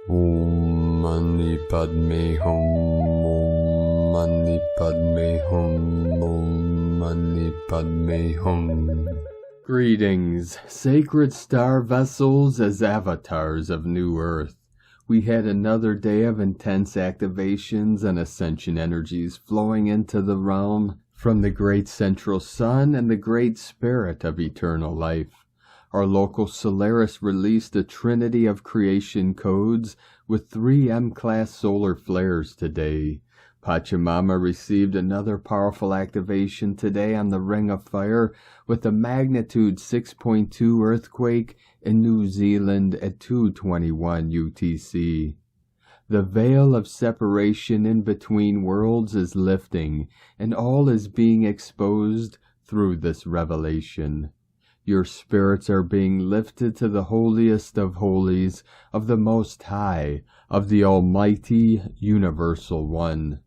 Om Mani Padme Hum, Om Mani Padme Hum, Om Mani Padme Hum. Greetings, sacred star vessels as avatars of New Earth. We had another day of intense activations and ascension energies flowing into the realm from the great central sun and the great spirit of eternal life. Our local Solaris released a trinity of creation codes with 3 M-class solar flares today. Pachamama received another powerful activation today on the Ring of Fire with a magnitude 6.2 earthquake in New Zealand at 2:21 UTC. The veil of separation in between worlds is lifting, and all is being exposed through this revelation. Your spirits are being lifted to the holiest of holies, of the Most High, of the Almighty Universal One.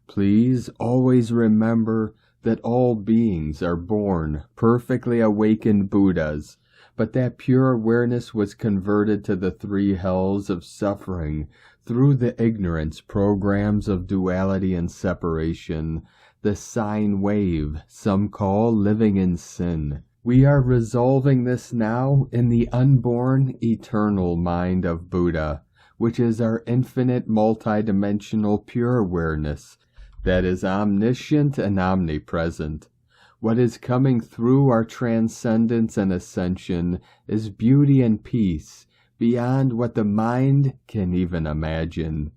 Please always remember that all beings are born perfectly awakened Buddhas, but that pure awareness was converted to the 3 hells of suffering through the ignorance programs of duality and separation, the sine wave some call living in sin. We are resolving this now in the unborn, eternal mind of Buddha, which is our infinite, multidimensional pure awareness that is omniscient and omnipresent. What is coming through our transcendence and ascension is beauty and peace beyond what the mind can even imagine.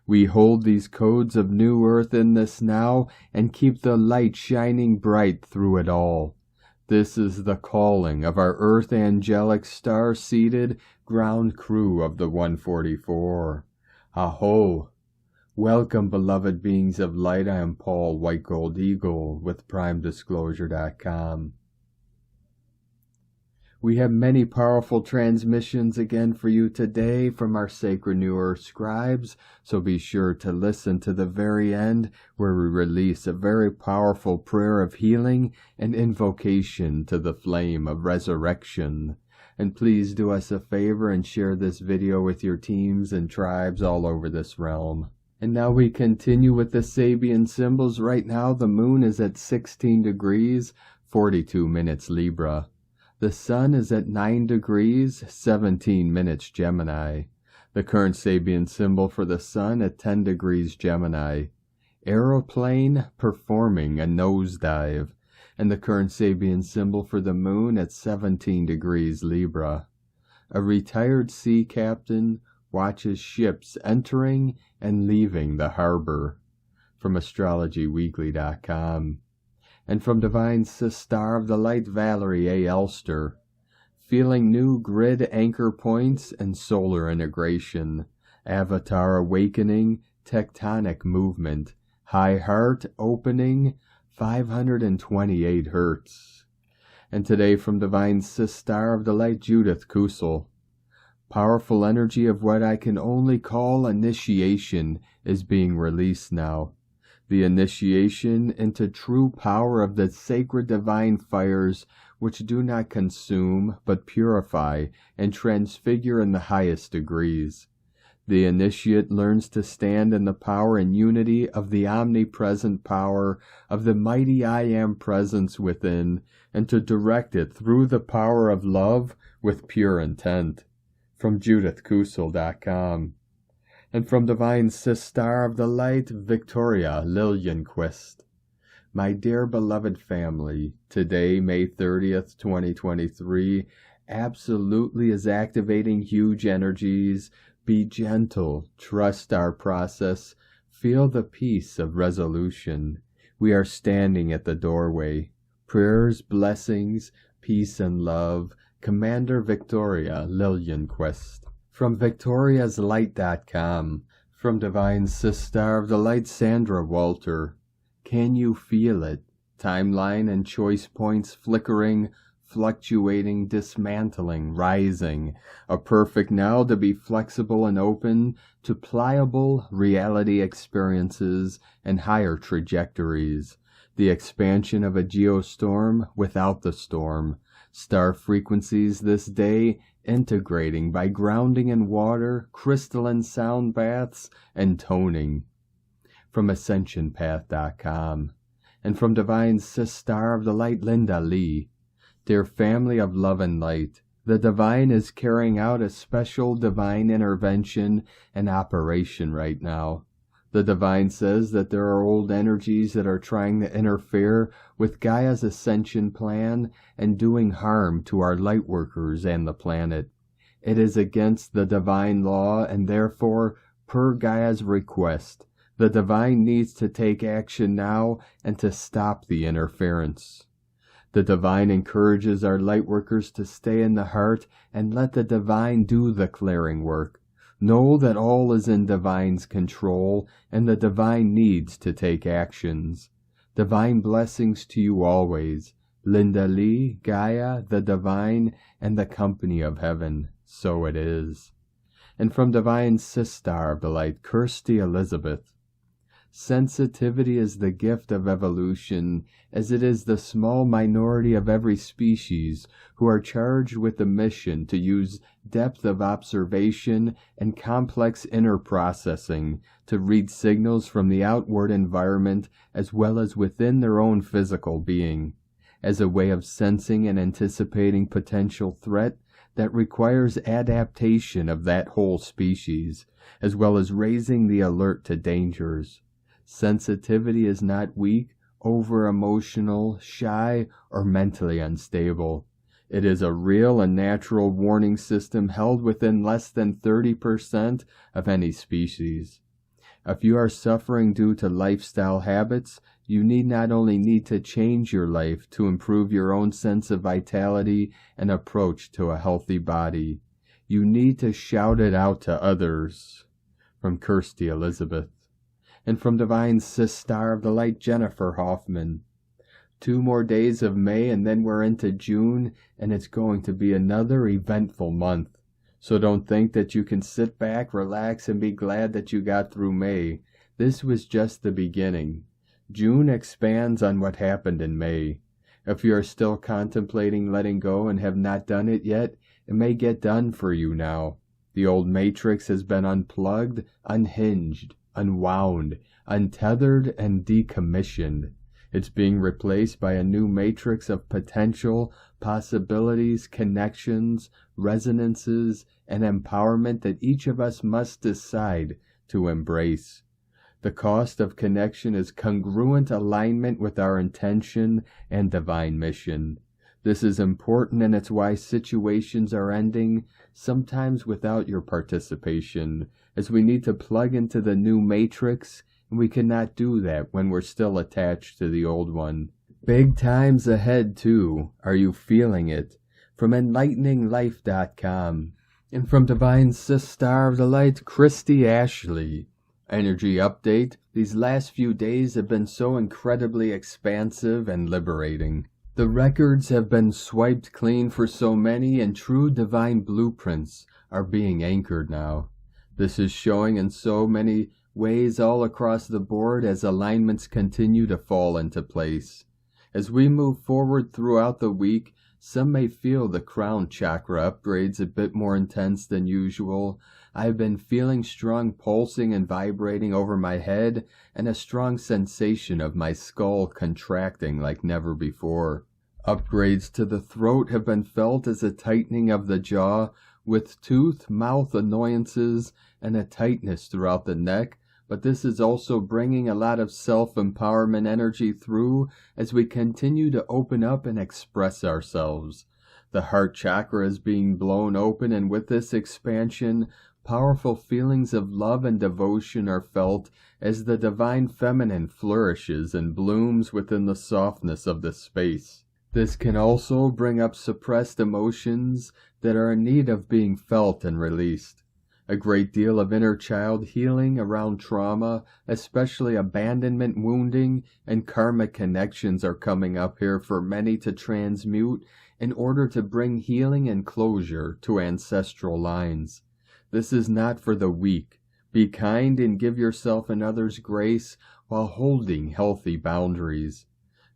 We hold these codes of New Earth in this now and keep the light shining bright through it all. This is the calling of our Earth angelic star-seated ground crew of the 144. Aho! Welcome, beloved beings of light. I am Paul, White Gold Eagle, with PrimeDisclosure.com. We have many powerful transmissions again for you today from our Sacred New Earth scribes, so be sure to listen to the very end where we release a very powerful prayer of healing and invocation to the flame of resurrection. And please do us a favor and share this video with your teams and tribes all over this realm. And now we continue with the Sabian symbols. Right now the moon is at 16 degrees, 42 minutes Libra. The sun is at 9 degrees, 17 minutes Gemini. The current Sabian symbol for the sun at 10 degrees Gemini. Aeroplane performing a nosedive. And the current Sabian symbol for the moon at 17 degrees Libra. A retired sea captain watches ships entering and leaving the harbor. From AstrologyWeekly.com. And from Divine Sister of the Light, Valerie A. Elster. Feeling new grid anchor points and solar integration. Avatar awakening, tectonic movement. High heart opening, 528 hertz. And today from Divine Sister of the Light, Judith Kusel. Powerful energy of what I can only call initiation is being released now. The initiation into true power of the sacred divine fires which do not consume but purify and transfigure in the highest degrees. The initiate learns to stand in the power and unity of the omnipresent power of the mighty I Am presence within, and to direct it through the power of love with pure intent. From JudithKusel.com. And from Divine Sister of the Light, Victoria Lillianquist. My dear beloved family, today, May 30th, 2023, absolutely is activating huge energies. Be gentle, trust our process, feel the peace of resolution. We are standing at the doorway. Prayers, blessings, peace and love. Commander Victoria Lillianquist. From VictoriasLight.com. From Divine Sister of the Light, Sandra Walter. Can you feel it? Timeline and choice points flickering, fluctuating, dismantling, rising. A perfect now to be flexible and open to pliable reality experiences and higher trajectories. The expansion of a geostorm without the storm. Star frequencies this day integrating by grounding in water, crystalline sound baths, and toning. From AscensionPath.com. And from Divine Sister of the Light, Linda Lee. Dear family of love and light, the Divine is carrying out a special divine intervention and operation right now. The Divine says that there are old energies that are trying to interfere with Gaia's ascension plan and doing harm to our light workers and the planet. It is against the Divine law, and therefore, per Gaia's request, the Divine needs to take action now and to stop the interference. The Divine encourages our light workers to stay in the heart and let the Divine do the clearing work. Know that all is in Divine's control, and the Divine needs to take actions. Divine blessings to you always. Linda Lee, Gaia, the Divine, and the company of heaven. So it is. And from Divine Sister of the Light, Kirsty Elizabeth. Sensitivity is the gift of evolution, as it is the small minority of every species who are charged with the mission to use depth of observation and complex inner processing to read signals from the outward environment as well as within their own physical being, as a way of sensing and anticipating potential threat that requires adaptation of that whole species, as well as raising the alert to dangers. Sensitivity is not weak, over-emotional, shy, or mentally unstable. It is a real and natural warning system held within less than 30% of any species. If you are suffering due to lifestyle habits, you not only need to change your life to improve your own sense of vitality and approach to a healthy body. You need to shout it out to others. From Kirsty Elizabeth. And from Divine Sister of the Light, Jennifer Hoffman. 2 more days of May and then we're into June, and it's going to be another eventful month. So don't think that you can sit back, relax, and be glad that you got through May. This was just the beginning. June expands on what happened in May. If you are still contemplating letting go and have not done it yet, it may get done for you now. The old matrix has been unplugged, unhinged, unwound, untethered, and decommissioned. It's being replaced by a new matrix of potential, possibilities, connections, resonances, and empowerment that each of us must decide to embrace. The cost of connection is congruent alignment with our intention and divine mission. This is important, and it's why situations are ending, sometimes without your participation, as we need to plug into the new matrix, and we cannot do that when we're still attached to the old one. Big times ahead, too. Are you feeling it? From EnlighteningLife.com. And from Divine Sister of the Light, Christy Ashley. Energy update. These last few days have been so incredibly expansive and liberating. The records have been swiped clean for so many, and true divine blueprints are being anchored now. This is showing in so many ways all across the board as alignments continue to fall into place. As we move forward throughout the week, some may feel the crown chakra upgrades a bit more intense than usual. I've been feeling strong pulsing and vibrating over my head, and a strong sensation of my skull contracting like never before. Upgrades to the throat have been felt as a tightening of the jaw, with tooth, mouth annoyances, and a tightness throughout the neck, but this is also bringing a lot of self-empowerment energy through as we continue to open up and express ourselves. The heart chakra is being blown open, and with this expansion, powerful feelings of love and devotion are felt as the divine feminine flourishes and blooms within the softness of the space. This can also bring up suppressed emotions that are in need of being felt and released. A great deal of inner child healing around trauma, especially abandonment, wounding, and karmic connections are coming up here for many to transmute in order to bring healing and closure to ancestral lines. This is not for the weak. Be kind and give yourself and others grace while holding healthy boundaries.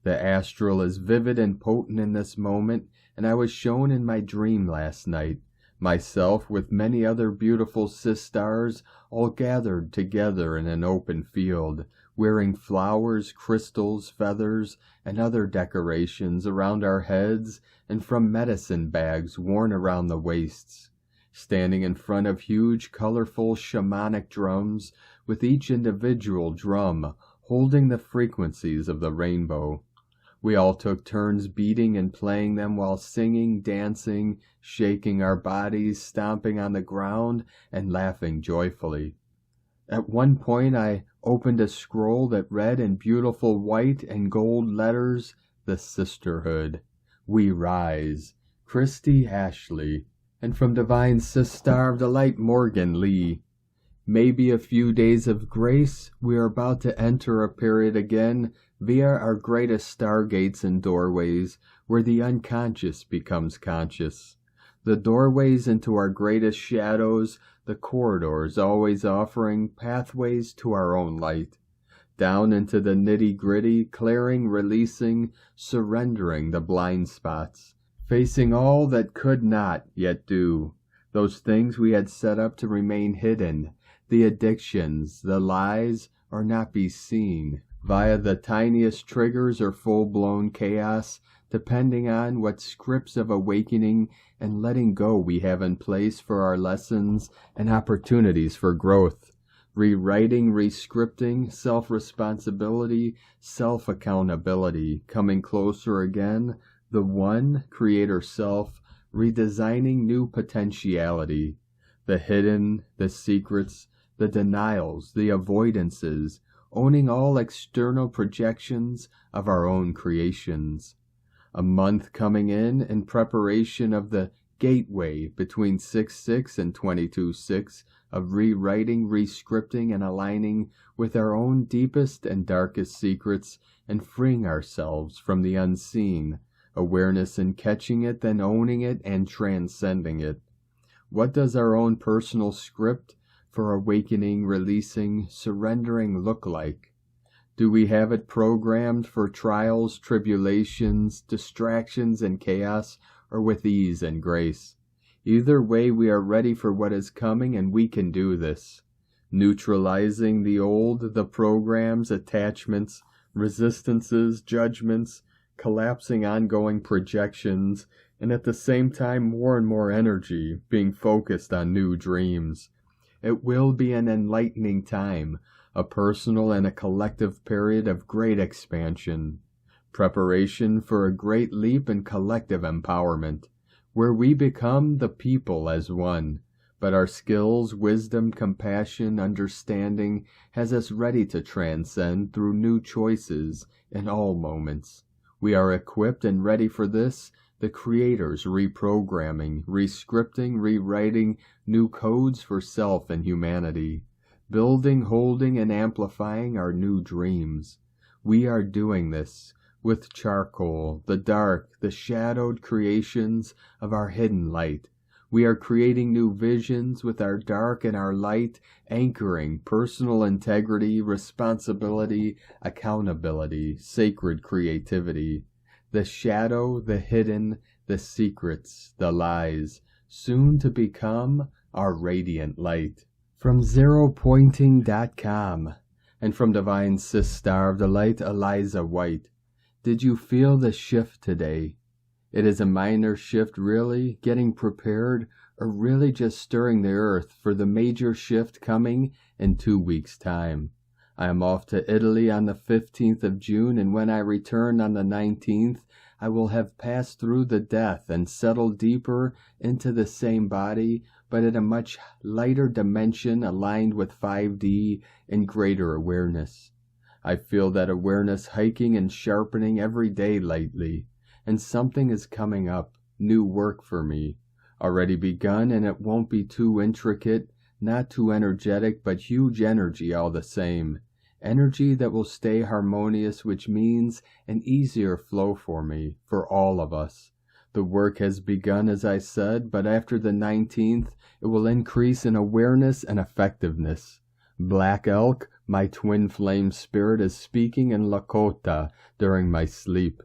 The astral is vivid and potent in this moment, and I was shown in my dream last night myself with many other beautiful sisters, all gathered together in an open field, wearing flowers, crystals, feathers, and other decorations around our heads and from medicine bags worn around the waists, standing in front of huge, colorful shamanic drums, with each individual drum holding the frequencies of the rainbow. We all took turns beating and playing them while singing, dancing, shaking our bodies, stomping on the ground, and laughing joyfully. At one point I opened a scroll that read in beautiful white and gold letters, "The Sisterhood. We rise. Christy Ashley." And from Divine Sister of Delight Morgan Lee. Maybe a few days of grace, we are about to enter a period again via our greatest stargates and doorways, where the unconscious becomes conscious. The doorways into our greatest shadows, the corridors always offering pathways to our own light. Down into the nitty-gritty, clearing, releasing, surrendering the blind spots. Facing all that could not yet do, those things we had set up to remain hidden, the addictions, the lies, or not be seen, via the tiniest triggers or full-blown chaos, depending on what scripts of awakening and letting go we have in place for our lessons and opportunities for growth. Rewriting, rescripting, self-responsibility, self-accountability, coming closer again, the one, creator self, redesigning new potentiality, the hidden, the secrets, the denials, the avoidances, owning all external projections of our own creations. A month coming in preparation of the gateway between 6-6 and 22-6 of rewriting, rescripting, and aligning with our own deepest and darkest secrets and freeing ourselves from the unseen, awareness in catching it, then owning it and transcending it. What does our own personal script for awakening, releasing, surrendering look like? Do we have it programmed for trials, tribulations, distractions, and chaos, or with ease and grace? Either way, we are ready for what is coming, and we can do this. Neutralizing the old, the programs, attachments, resistances, judgments, collapsing ongoing projections, and at the same time more and more energy being focused on new dreams. It will be an enlightening time, a personal and a collective period of great expansion, preparation for a great leap in collective empowerment, where we become the people as one, but our skills, wisdom, compassion, understanding has us ready to transcend through new choices in all moments. We are equipped and ready for this, the creators reprogramming, rescripting, rewriting new codes for self and humanity, building, holding, and amplifying our new dreams. We are doing this with charcoal, the dark, the shadowed creations of our hidden light. We are creating new visions with our dark and our light, anchoring personal integrity, responsibility, accountability, sacred creativity. The shadow, the hidden, the secrets, the lies, soon to become our radiant light. From zeropointing.com and from Divine Sister of the Light, Eliza White. Did you feel the shift today? It is a minor shift, really, getting prepared, or really just stirring the earth for the major shift coming in 2 weeks' time. I am off to Italy on the 15th of June, and when I return on the 19th, I will have passed through the death and settled deeper into the same body, but at a much lighter dimension aligned with 5D and greater awareness. I feel that awareness hiking and sharpening every day lately, and something is coming up, new work for me, already begun, and it won't be too intricate, not too energetic, but huge energy all the same. Energy that will stay harmonious, which means an easier flow for me, for all of us. The work has begun, as I said, but after the 19th, it will increase in awareness and effectiveness. Black Elk, my twin flame spirit, is speaking in Lakota during my sleep.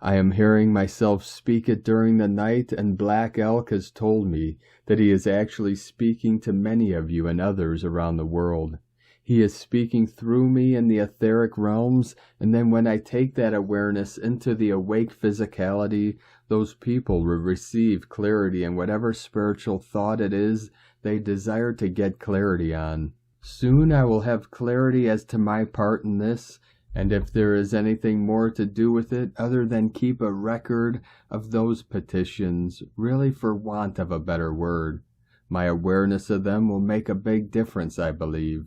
I am hearing myself speak it during the night, and Black Elk has told me that he is actually speaking to many of you and others around the world. He is speaking through me in the etheric realms, and then when I take that awareness into the awake physicality, those people will receive clarity in whatever spiritual thought it is they desire to get clarity on. Soon I will have clarity as to my part in this, and if there is anything more to do with it other than keep a record of those petitions, really for want of a better word. My awareness of them will make a big difference, I believe.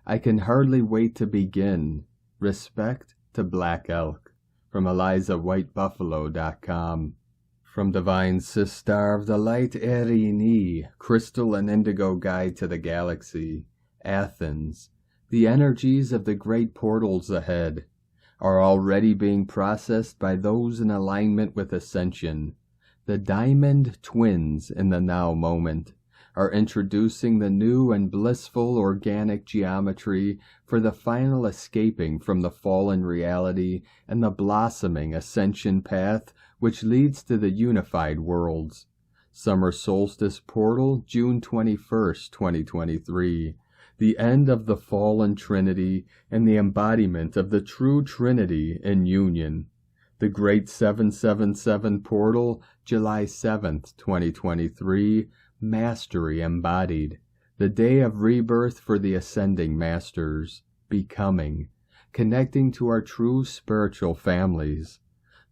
I can hardly wait to begin. Respect to Black Elk. From ElizaWhiteBuffalo.com. From Divine Sister of the Light, Erini, Crystal and Indigo Guide to the Galaxy, Athens. The energies of the great portals ahead are already being processed by those in alignment with ascension. The diamond twins in the now moment are introducing the new and blissful organic geometry for the final escaping from the fallen reality and the blossoming ascension path which leads to the unified worlds. Summer Solstice Portal, June 21st, 2023. The end of the fallen Trinity and the embodiment of the true Trinity in union. The Great 777 Portal, July 7th, 2023, Mastery Embodied. The day of rebirth for the Ascending Masters. Becoming. Connecting to our true spiritual families.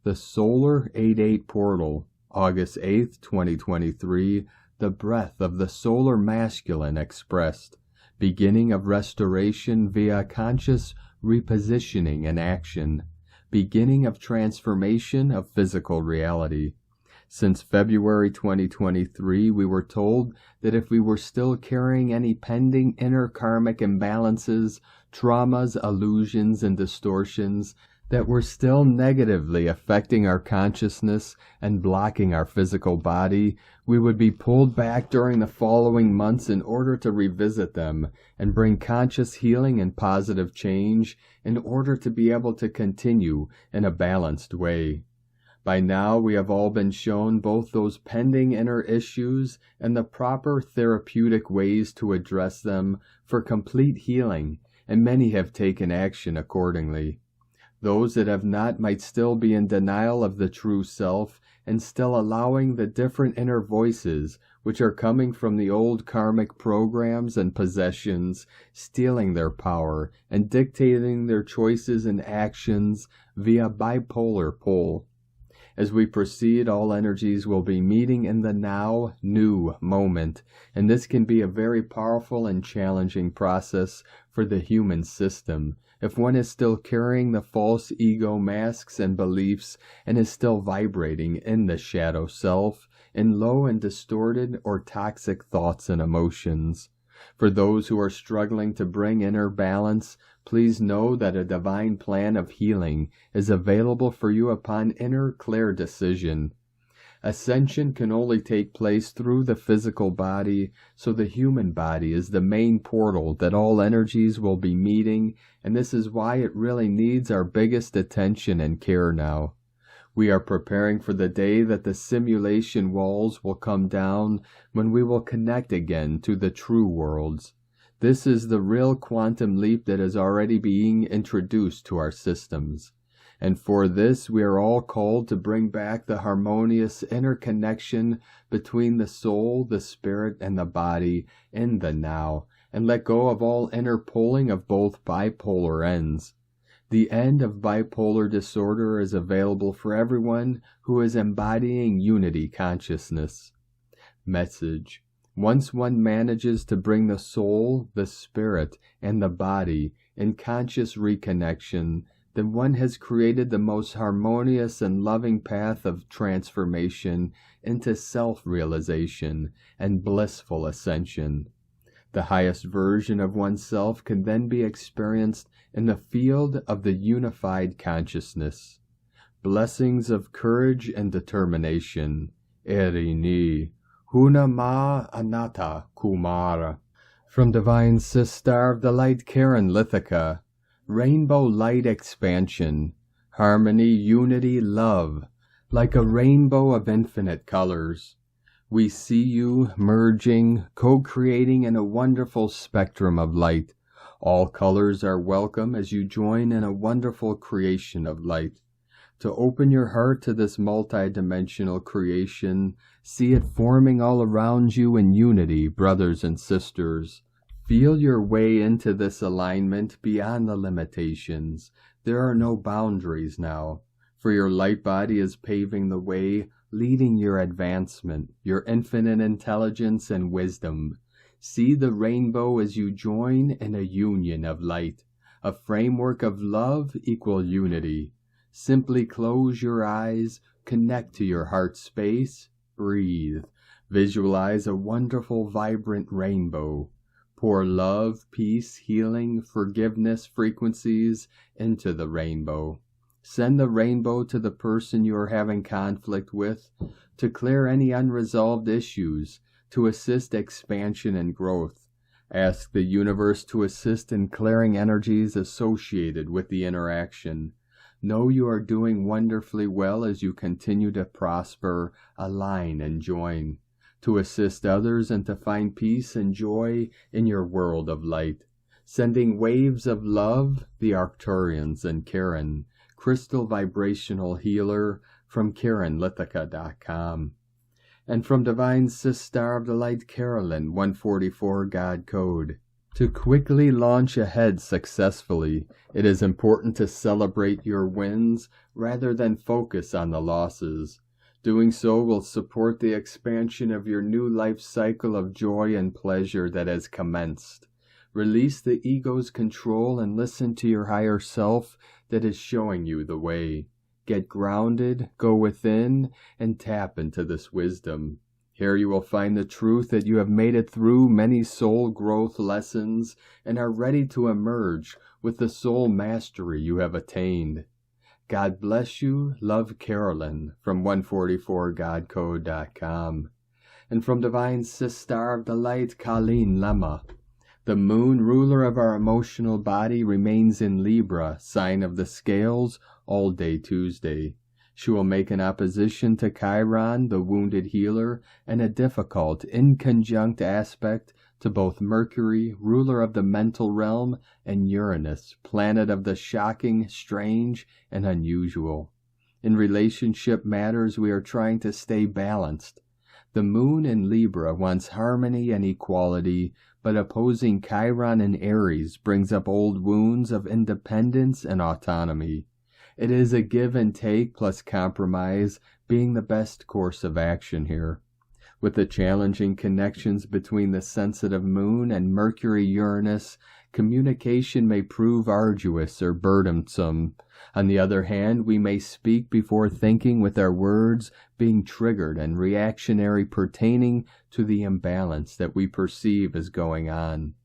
The Solar 88 Portal, August 8th, 2023, the breath of the Solar Masculine expressed. Beginning of restoration via conscious repositioning and action. Beginning of transformation of physical reality. Since February 2023, we were told that if we were still carrying any pending inner karmic imbalances, traumas, illusions, and distortions that were still negatively affecting our consciousness and blocking our physical body, we would be pulled back during the following months in order to revisit them and bring conscious healing and positive change in order to be able to continue in a balanced way. By now, we have all been shown both those pending inner issues and the proper therapeutic ways to address them for complete healing, and many have taken action accordingly. Those that have not might still be in denial of the true self and still allowing the different inner voices which are coming from the old karmic programs and possessions, stealing their power and dictating their choices and actions via bipolar pole. As we proceed, all energies will be meeting in the now, new moment, and this can be a very powerful and challenging process for the human system if one is still carrying the false ego masks and beliefs and is still vibrating in the shadow self, in low and distorted or toxic thoughts and emotions. For those who are struggling to bring inner balance, please know that a divine plan of healing is available for you upon inner clear decision. Ascension can only take place through the physical body, so the human body is the main portal that all energies will be meeting, and this is why it really needs our biggest attention and care now. We are preparing for the day that the simulation walls will come down when we will connect again to the true worlds. This is the real quantum leap that is already being introduced to our systems. And for this, we are all called to bring back the harmonious interconnection between the soul, the spirit, and the body in the now, and let go of all interpoling of both bipolar ends. The end of bipolar disorder is available for everyone who is embodying unity consciousness. Message: once one manages to bring the soul, the spirit, and the body in conscious reconnection, then one has created the most harmonious and loving path of transformation into self-realization and blissful ascension. The highest version of oneself can then be experienced in the field of the unified consciousness. Blessings of courage and determination. Erini. Huna ma anatta kumara. From Divine Sister of the Light, Karen Lithica. Rainbow Light Expansion. harmony, unity, love, like a rainbow of infinite colors. We see you merging, co-creating in a wonderful spectrum of light. All colors are welcome as you join in a wonderful creation of light. To open your heart to this multidimensional creation, see it forming all around you in unity, brothers and sisters. Feel your way into this alignment beyond the limitations. There are no boundaries now, for your light body is paving the way, leading your advancement, your infinite intelligence and wisdom. See the rainbow as you join in a union of light, a framework of love equal unity. Simply close your eyes, connect to your heart space, breathe. Visualize a wonderful, vibrant rainbow. Pour love, peace, healing, forgiveness frequencies into the rainbow. Send the rainbow to the person you are having conflict with, to clear any unresolved issues, to assist expansion and growth. Ask the universe to assist in clearing energies associated with the interaction. Know you are doing wonderfully well as you continue to prosper, align, and join, to assist others and to find peace and joy in your world of light. Sending waves of love, the Arcturians and Karen, crystal vibrational healer from KarenLithica.com. And from Divine Sis Star of the Light Carolyn, 144 God Code. To quickly launch ahead successfully, it is important to celebrate your wins rather than focus on the losses. Doing so will support the expansion of your new life cycle of joy and pleasure that has commenced. Release the ego's control and listen to your higher self that is showing you the way. Get grounded, go within, and tap into this wisdom. Here you will find the truth that you have made it through many soul growth lessons and are ready to emerge with the soul mastery you have attained. God bless you. Love, Carolyn, from 144godcode.com. And from Divine Sis Star of the Light, Colleen Lemma. The moon, ruler of our emotional body, remains in Libra, sign of the scales, all day Tuesday. She will make an opposition to Chiron, the wounded healer, and a difficult, inconjunct aspect to both Mercury, ruler of the mental realm, and Uranus, planet of the shocking, strange, and unusual. In relationship matters, we are trying to stay balanced. The moon in Libra wants harmony and equality, but opposing Chiron in Aries brings up old wounds of independence and autonomy. It is a give and take plus compromise being the best course of action here. With the challenging connections between the sensitive moon and Mercury-Uranus, communication may prove arduous or burdensome. On the other hand, we may speak before thinking with our words being triggered and reactionary pertaining to the imbalance that we perceive is going on.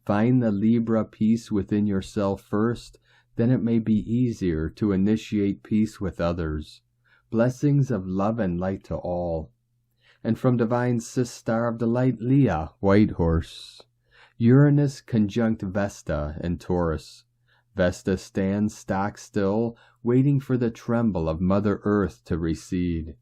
Find the Libra peace within yourself first, then it may be easier to initiate peace with others. Blessings of love and light to all. And from Divine Sis Star of the Light, Leah, White Horse. Uranus conjunct Vesta in Taurus. Vesta stands stock still, waiting for the tremble of Mother Earth to recede.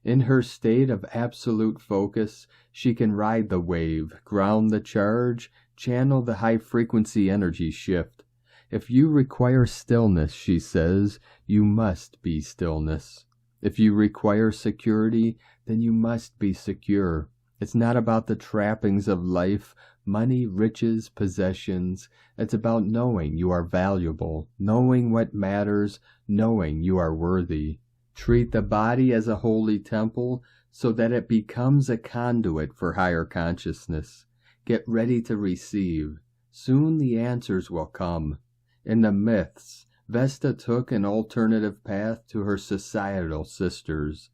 In her state of absolute focus, she can ride the wave, ground the charge, channel the high-frequency energy shift. If you require stillness, she says, you must be stillness. If you require security, then you must be secure. It's not about the trappings of life, money, riches, possessions. It's about knowing you are valuable, knowing what matters, knowing you are worthy. Treat the body as a holy temple so that it becomes a conduit for higher consciousness. Get ready to receive. Soon the answers will come. In the myths, Vesta took an alternative path to her societal sisters,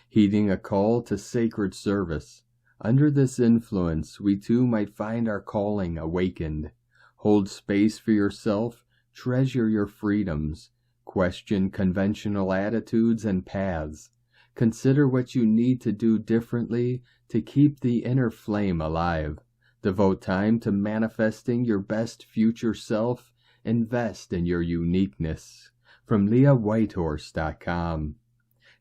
heeding a call to sacred service. Under this influence, we too might find our calling awakened. Hold space for yourself, treasure your freedoms, question conventional attitudes and paths. Consider what you need to do differently to keep the inner flame alive. Devote time to manifesting your best future self. Invest in your uniqueness. from LeahWhitehorse.com.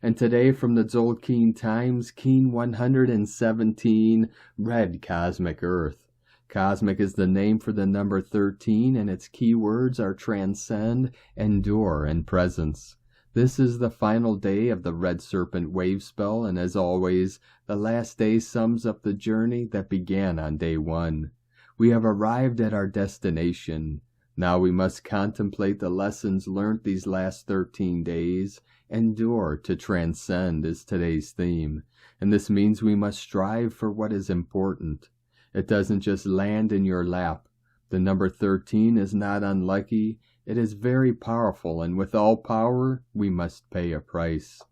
And today from the Zolkeen Times, Keen 117, Red Cosmic Earth. Cosmic is the name for the number 13, and its keywords are transcend, endure, and presence. This is the final day of the Red Serpent wave spell, and as always, the last day sums up the journey that began on day 1. We have arrived at our destination. Now we must contemplate the lessons learnt these last 13 days. Endure to transcend is today's theme, and this means we must strive for what is important. It doesn't just land in your lap. The number 13 is not unlucky. It is very powerful, and with all power, we must pay a price.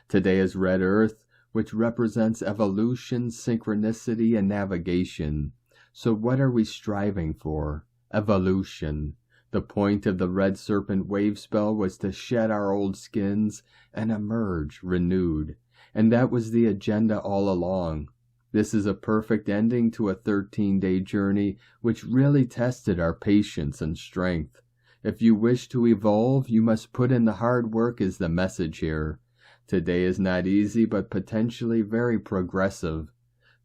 Today is Red Earth, which represents evolution, synchronicity, and navigation. So what are we striving for? Evolution. The point of the Red Serpent wave spell was to shed our old skins and emerge renewed. And that was the agenda all along. This is a perfect ending to a 13-day journey which really tested our patience and strength. If you wish to evolve, you must put in the hard work is the message here. Today is not easy, but potentially very progressive.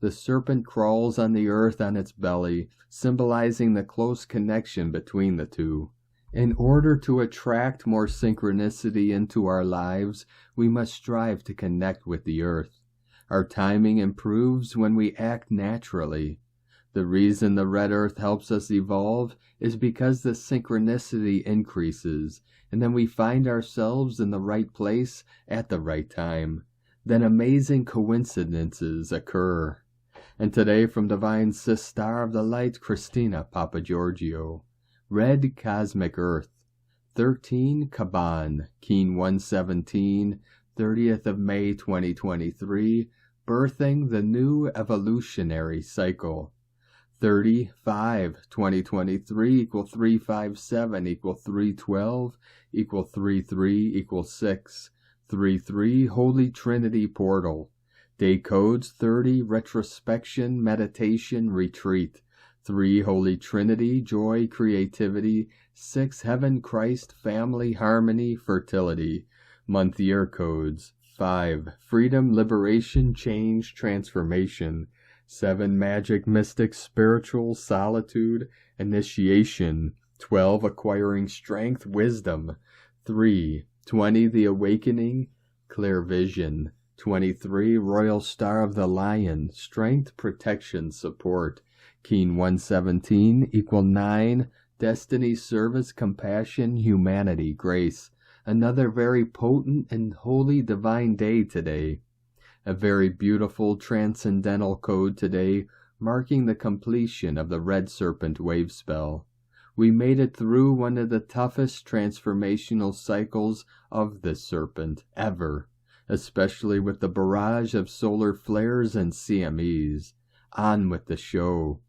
The serpent crawls on the earth on its belly, symbolizing the close connection between the two. In order to attract more synchronicity into our lives, we must strive to connect with the earth. Our timing improves when we act naturally. The reason the Red Earth helps us evolve is because the synchronicity increases, and then we find ourselves in the right place at the right time. Then amazing coincidences occur. And today from Divine Sis Star of the Light, Christina Papagiorgio. Red Cosmic Earth. 13 Kaban, Keen 117, 30th of May 2023, birthing the new evolutionary cycle. 35, 2023 equal 357 equal 312 equal 33 equal 6. 33 Holy Trinity Portal. Day codes 30 Retrospection, Meditation, Retreat. 3 Holy Trinity, Joy, Creativity. 6 Heaven, Christ, Family, Harmony, Fertility. Month year codes 5 Freedom, Liberation, Change, Transformation. 7 Magic, Mystic, Spiritual, Solitude, Initiation. 12 Acquiring Strength, Wisdom. 3 20 The Awakening, Clear Vision. 23 Royal Star of the Lion, Strength, Protection, Support. Keen 117 equal 9 Destiny, Service, Compassion, Humanity, Grace. Another very potent and holy divine day today. A very beautiful transcendental code today, marking the completion of the Red Serpent wave spell. We made it through one of the toughest transformational cycles of the Serpent ever, especially with the barrage of solar flares and CMEs. On with the show.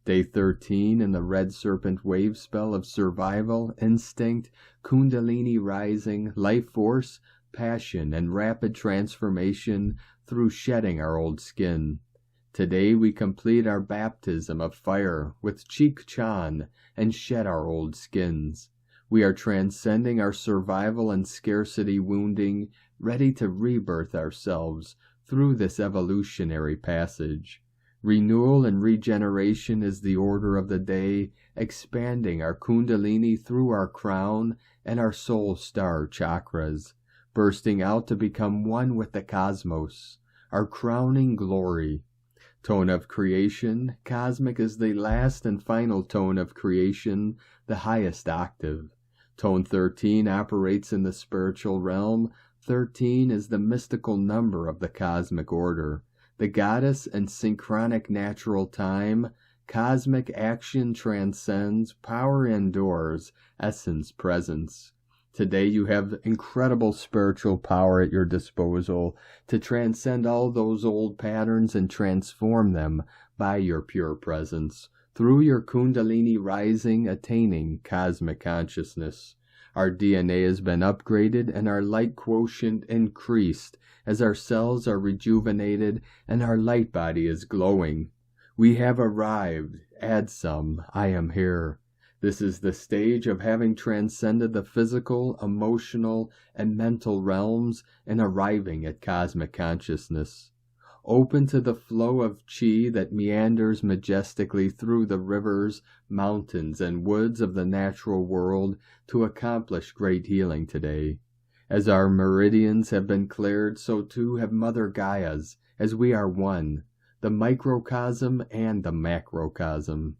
Day 13 in the Red Serpent wave spell of survival, instinct, kundalini rising, life force, passion, and rapid transformation through shedding our old skin. Today we complete our baptism of fire with Chik Chan and shed our old skins. We are transcending our survival and scarcity wounding, ready to rebirth ourselves through this evolutionary passage. Renewal and regeneration is the order of the day, expanding our kundalini through our crown and our soul star chakras, bursting out to become one with the cosmos, our crowning glory. Tone of creation, cosmic is the last and final tone of creation, the highest octave. Tone 13 operates in the spiritual realm. 13 is the mystical number of the cosmic order. The goddess and synchronic natural time, cosmic action transcends, power endures, essence presence. Today you have incredible spiritual power at your disposal to transcend all those old patterns and transform them by your pure presence. Through your kundalini rising, attaining cosmic consciousness. Our DNA has been upgraded and our light quotient increased as our cells are rejuvenated and our light body is glowing. We have arrived. Add some. I am here. This is the stage of having transcended the physical, emotional, and mental realms and arriving at cosmic consciousness. Open to the flow of chi that meanders majestically through the rivers, mountains, and woods of the natural world to accomplish great healing today. As our meridians have been cleared, so too have Mother Gaia's, as we are one, the microcosm and the macrocosm.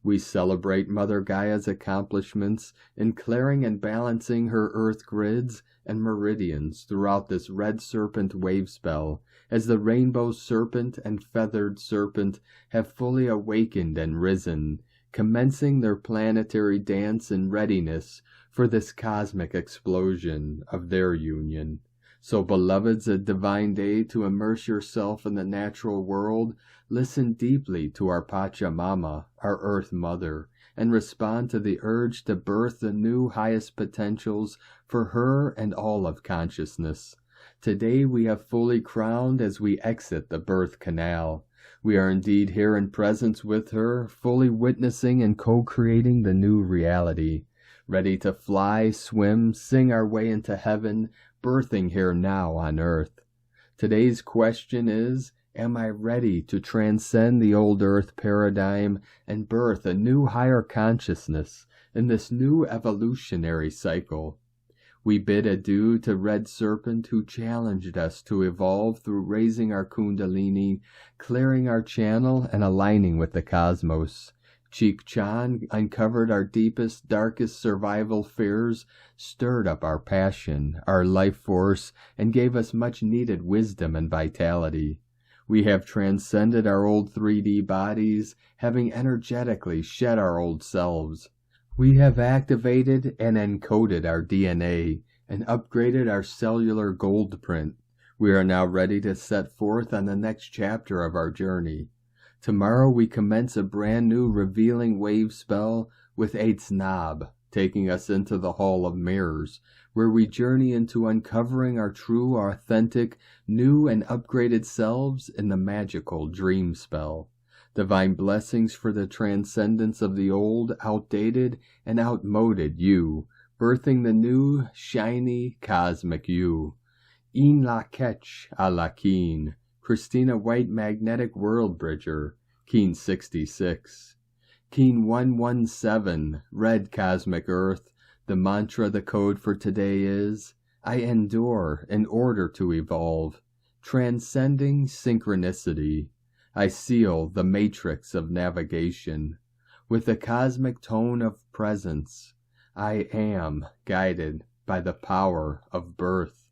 We celebrate Mother Gaia's accomplishments in clearing and balancing her earth grids and meridians throughout this red serpent wave spell, as the rainbow serpent and feathered serpent have fully awakened and risen, commencing their planetary dance in readiness for this cosmic explosion of their union. So, beloveds, a divine day to immerse yourself in the natural world. Listen deeply to our Pachamama, our Earth Mother, and respond to the urge to birth the new highest potentials for her and all of consciousness. Today we have fully crowned as we exit the birth canal. We are indeed here in presence with her, fully witnessing and co-creating the new reality, ready to fly, swim, sing our way into heaven, birthing here now on earth. Today's question is, am I ready to transcend the old earth paradigm and birth a new higher consciousness in this new evolutionary cycle? We bid adieu to Red Serpent, who challenged us to evolve through raising our kundalini, clearing our channel, and aligning with the cosmos. Cheek Chan uncovered our deepest, darkest survival fears, stirred up our passion, our life force, and gave us much-needed wisdom and vitality. We have transcended our old 3D bodies, having energetically shed our old selves. We have activated and encoded our DNA and upgraded our cellular gold print. We are now ready to set forth on the next chapter of our journey. Tomorrow we commence a brand new revealing wave spell with Eight's Knob, taking us into the Hall of Mirrors, where we journey into uncovering our true, authentic, new and upgraded selves in the magical dream spell. Divine blessings for the transcendence of the old, outdated, and outmoded you, birthing the new, shiny, cosmic you. In la ketch a la keen. Christina White Magnetic World Bridger, Keen 66. Keen 117, Red Cosmic Earth. The mantra, the code for today is, I endure in order to evolve. Transcending synchronicity. I seal the matrix of navigation. With the cosmic tone of presence, I am guided by the power of birth.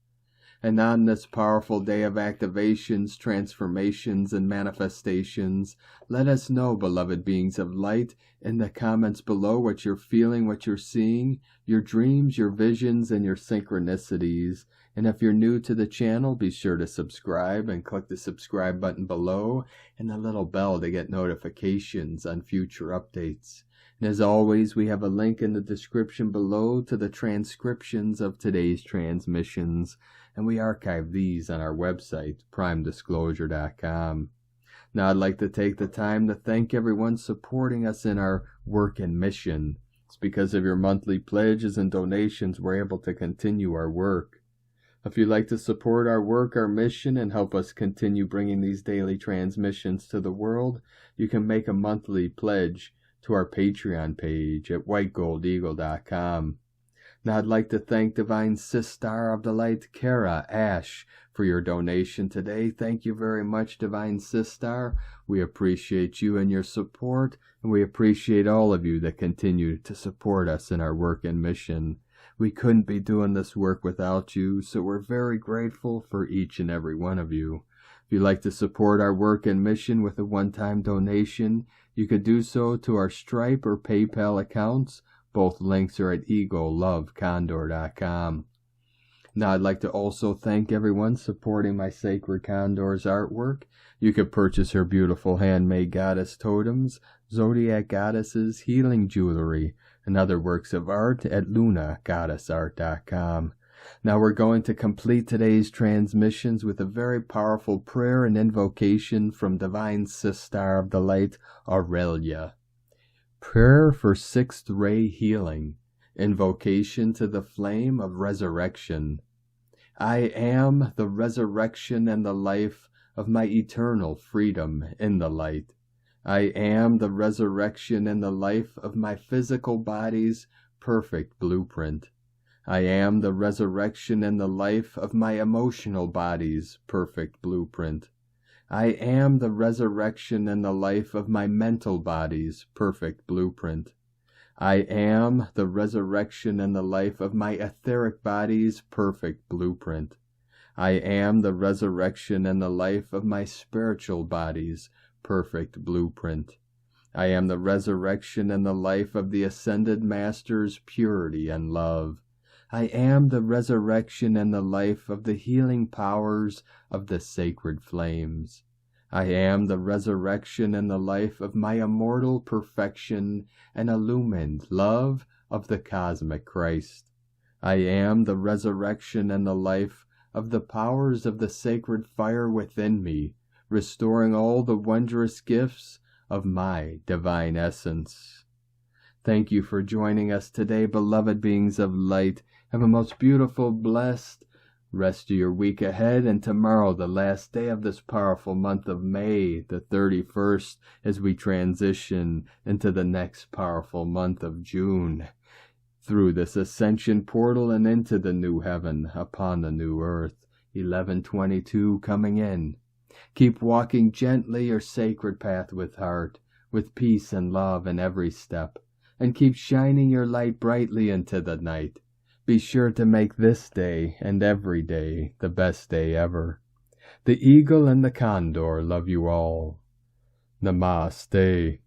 And on this powerful day of activations, transformations, and manifestations, let us know, beloved beings of light, in the comments below what you're feeling, what you're seeing, your dreams, your visions, and your synchronicities. And if you're new to the channel, be sure to subscribe and click the subscribe button below and the little bell to get notifications on future updates. And as always, we have a link in the description below to the transcriptions of today's transmissions, and we archive these on our website, primedisclosure.com. Now I'd like to take the time to thank everyone supporting us in our work and mission. It's because of your monthly pledges and donations we're able to continue our work. If you'd like to support our work, our mission, and help us continue bringing these daily transmissions to the world, you can make a monthly pledge to our Patreon page at whitegoldeagle.com. Now I'd like to thank Divine Sister of the Light, Kara Ash, for your donation today. Thank you very much, Divine Sister. We appreciate you and your support, and we appreciate all of you that continue to support us in our work and mission. We couldn't be doing this work without you, so we're very grateful for each and every one of you. If you'd like to support our work and mission with a one-time donation, you could do so to our Stripe or PayPal accounts. Both links are at egolovecondor.com. Now I'd like to also thank everyone supporting my Sacred Condor's artwork. You could purchase her beautiful handmade goddess totems, zodiac goddesses, healing jewelry, and other works of art at lunagoddessart.com. Now we're going to complete today's transmissions with a very powerful prayer and invocation from Divine Sister of the Light, Aurelia. Prayer for sixth ray healing. Invocation to the flame of resurrection. I am the resurrection and the life of my eternal freedom in the light. I am the resurrection and the life of my physical body's perfect blueprint. I am the resurrection and the life of my emotional body's perfect blueprint. I am the resurrection and the life of my mental body's perfect blueprint. I am the resurrection and the life of my etheric body's perfect blueprint. I am the resurrection and the life of my spiritual body's perfect blueprint. I am the resurrection and the life of the Ascended Master's purity and love. I am the resurrection and the life of the healing powers of the sacred flames. I am the resurrection and the life of my immortal perfection and illumined love of the cosmic Christ. I am the resurrection and the life of the powers of the sacred fire within me, restoring all the wondrous gifts of my divine essence. Thank you for joining us today, beloved beings of light. Have a most beautiful, blessed rest of your week ahead, and tomorrow, the last day of this powerful month of May, the 31st, as we transition into the next powerful month of June, through this ascension portal and into the new heaven upon the new earth. 11/22 coming in. Keep walking gently your sacred path with heart, with peace and love in every step, and keep shining your light brightly into the night. Be sure to make this day and every day the best day ever. The eagle and the condor love you all. Namaste.